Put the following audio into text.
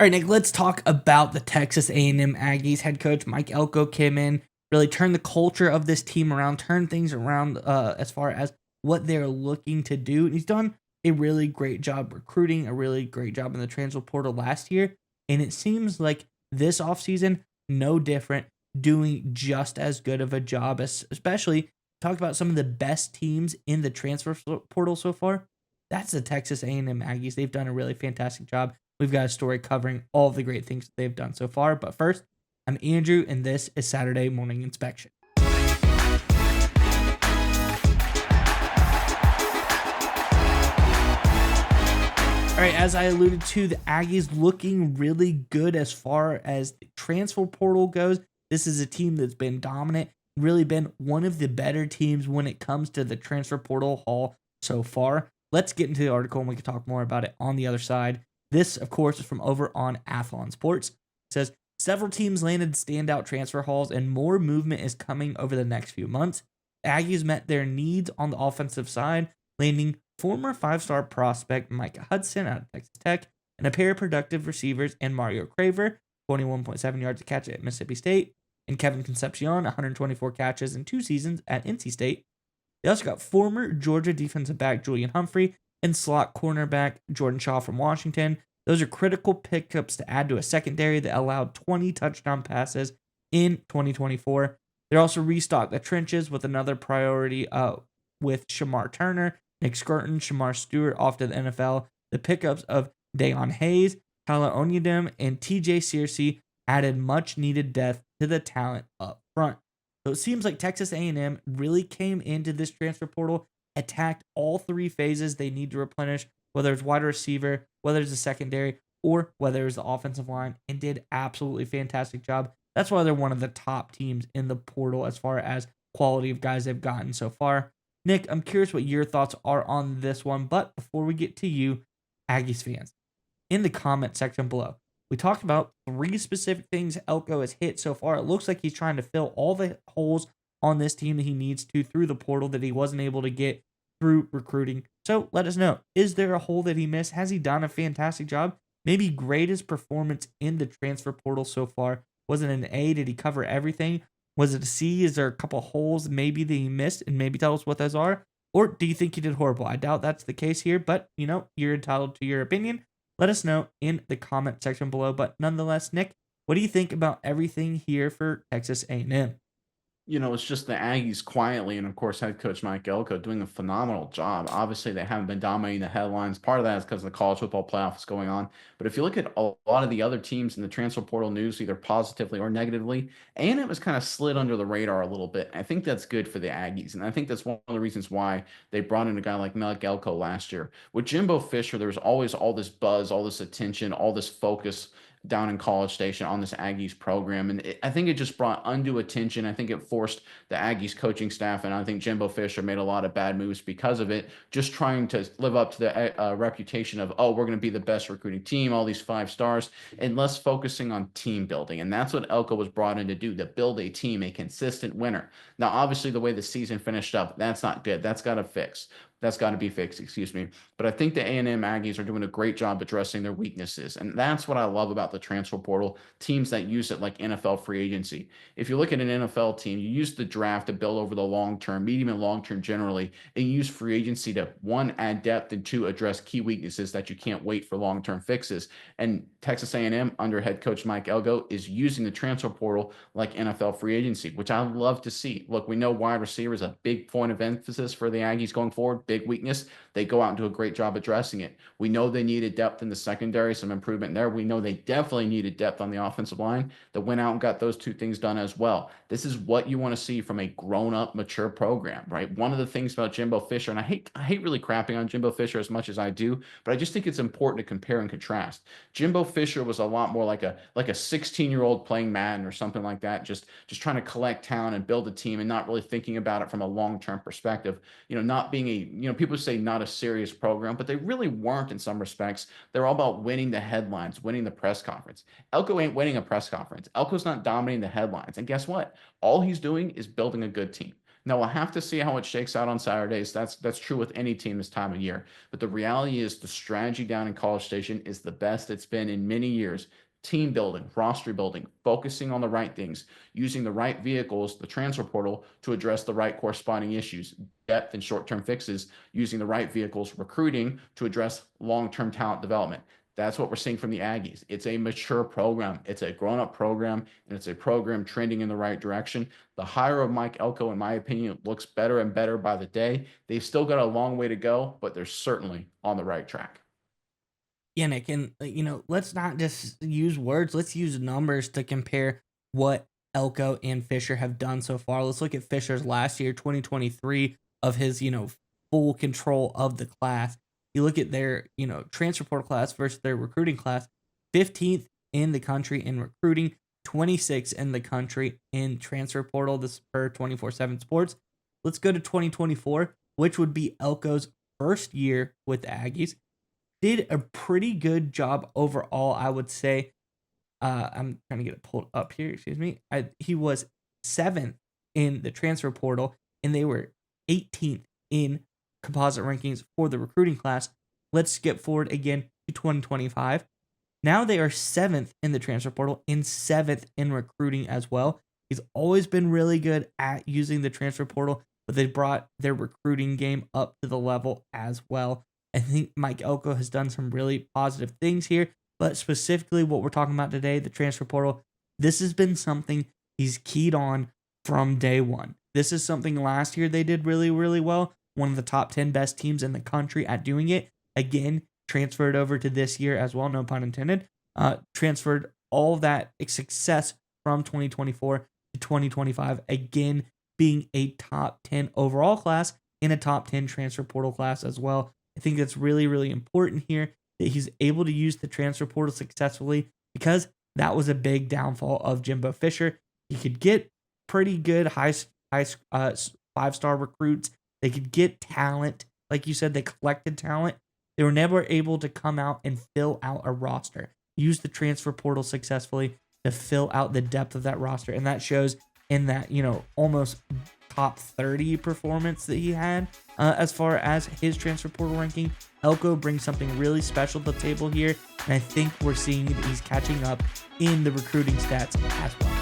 All right, Nick, let's talk about the Texas A&M Aggies. Head coach Mike Elko came in, really turned the culture of this team around, turned things around as far as what they're looking to do. And he's done a really great job recruiting, a really great job in the transfer portal last year. And it seems like this offseason, no different, doing just as good of a job, as especially talk about some of the best teams in the transfer portal so far. That's the Texas A&M Aggies. They've done a really fantastic job. We've got a story covering all of the great things that they've done so far. But first, I'm Andrew, and this is Saturday Morning Inspection. All right, as I alluded to, the Aggies looking really good as far as the transfer portal goes. This is a team that's been dominant, really been one of the better teams when it comes to the transfer portal haul so far. Let's get into the article and we can talk more about it on the other side. This, of course, is from over on Athlon Sports. It says, several teams landed standout transfer hauls and more movement is coming over the next few months. The Aggies met their needs on the offensive side, landing former five-star prospect Micah Hudson out of Texas Tech and a pair of productive receivers in Mario Craver, 21.7 yards a catch at Mississippi State, and Kevin Concepcion, 124 catches in 2 seasons at NC State. They also got former Georgia defensive back Julian Humphrey and slot cornerback Jordan Shaw from Washington. Those are critical pickups to add to a secondary that allowed 20 touchdown passes in 2024. They're also restocked the trenches with another priority with Shamar Turner, Nick Skirton, Shamar Stewart off to the NFL. The pickups of Dayon Hayes, Tyler Onyedem, and TJ Searcy added much needed depth to the talent up front. So it seems like Texas A&M really came into this transfer portal, attacked all 3 phases they need to replenish, whether it's wide receiver, whether it's the secondary, or whether it's the offensive line, and did absolutely fantastic job. That's why they're one of the top teams in the portal as far as quality of guys they've gotten so far. Nick, I'm curious what your thoughts are on this one, but before we get to you, Aggies fans, in the comment section below, we talked about 3 specific things Elko has hit so far. It looks like he's trying to fill all the holes on this team that he needs to through the portal that he wasn't able to get through recruiting. So let us know. Is there a hole that he missed? Has he done a fantastic job? Maybe greatest performance in the transfer portal so far. Was it an A? Did he cover everything? Was it a C? Is there a couple holes maybe that he missed? And maybe tell us what those are. Or do you think he did horrible? I doubt that's the case here, but you're entitled to your opinion. Let us know in the comment section below. But nonetheless, Nick, what do you think about everything here for Texas A&M? It's just the Aggies quietly, and of course, head coach Mike Elko doing a phenomenal job. Obviously, they haven't been dominating the headlines. Part of that is because the college football playoff is going on. But if you look at a lot of the other teams in the transfer portal news, either positively or negatively, A&M has kind of slid under the radar a little bit. I think that's good for the Aggies, and I think that's one of the reasons why they brought in a guy like Mike Elko last year. With Jimbo Fisher, there was always all this buzz, all this attention, all this focus down in College Station on this Aggies program. And I think it just brought undue attention. I think it forced the Aggies coaching staff, and I think Jimbo Fisher made a lot of bad moves because of it, just trying to live up to the reputation of, oh, we're going to be the best recruiting team, all these 5 stars, and less focusing on team building. And that's what Elko was brought in to do, to build a team, a consistent winner. Now, obviously, the way the season finished up, that's not good. That's got to fix. That's got to be fixed, excuse me. But I think the A&M Aggies are doing a great job addressing their weaknesses. And that's what I love about the transfer portal, teams that use it like NFL free agency. If you look at an NFL team, you use the draft to build over the long term, medium and long term generally, and you use free agency to, 1, add depth, and 2, address key weaknesses that you can't wait for long term fixes. And Texas A&M under head coach Mike Elko is using the transfer portal like NFL free agency, which I love to see. Look, we know wide receiver is a big point of emphasis for the Aggies going forward. Big weakness. They go out and do a great job addressing it. We know they needed depth in the secondary, some improvement there. We know they definitely needed depth on the offensive line. That went out and got those 2 things done as well. This is what you want to see from a grown-up, mature program, right? One of the things about Jimbo Fisher, and I hate really crapping on Jimbo Fisher as much as I do, but I just think it's important to compare and contrast. Jimbo Fisher was a lot more like a 16-year-old playing Madden or something like that, just trying to collect talent and build a team and not really thinking about it from a long-term perspective. Not being people say not a serious program, but they really weren't in some respects. They're all about winning the headlines, winning the press conference. Elko ain't winning a press conference. Elko's not dominating the headlines. And guess what? All he's doing is building a good team. No, we'll have to see how it shakes out on Saturdays. That's true with any team this time of year. But the reality is the strategy down in College Station is the best it's been in many years. Team building, roster building, focusing on the right things, using the right vehicles, the transfer portal to address the right corresponding issues, depth and short-term fixes, using the right vehicles, recruiting to address long-term talent development. That's what we're seeing from the Aggies. It's a mature program. It's a grown-up program, and it's a program trending in the right direction. The hire of Mike Elko, in my opinion, looks better and better by the day. They've still got a long way to go, but they're certainly on the right track. Yeah, Nick, and let's not just use words. Let's use numbers to compare what Elko and Fisher have done so far. Let's look at Fisher's last year, 2023, of his full control of the class. You look at their transfer portal class versus their recruiting class. 15th in the country in recruiting, 26th in the country in transfer portal. This is per 24/7 Sports. Let's go to 2024, which would be Elko's first year with the Aggies. Did a pretty good job overall, I would say. I'm trying to get it pulled up here. Excuse me. He was 7th in the transfer portal, and they were 18th in composite rankings for the recruiting class. Let's skip forward again to 2025. Now they are 7th in the transfer portal and 7th in recruiting as well. He's always been really good at using the transfer portal, but they brought their recruiting game up to the level as well. I think Mike Elko has done some really positive things here, but specifically what we're talking about today, the transfer portal, this has been something he's keyed on from day one. This is something last year they did really, really well. One of the top 10 best teams in the country at doing it. Again, transferred over to this year as well, no pun intended. Transferred all that success from 2024 to 2025. Again, being a top 10 overall class and a top 10 transfer portal class as well. I think that's really, really important here that he's able to use the transfer portal successfully, because that was a big downfall of Jimbo Fisher. He could get pretty good high 5-star recruits. They could get talent. Like you said, they collected talent. They were never able to come out and fill out a roster. Use the transfer portal successfully to fill out the depth of that roster. And that shows in that, almost top 30 performance that he had as far as his transfer portal ranking. Elko brings something really special to the table here, and I think we're seeing that he's catching up in the recruiting stats as well.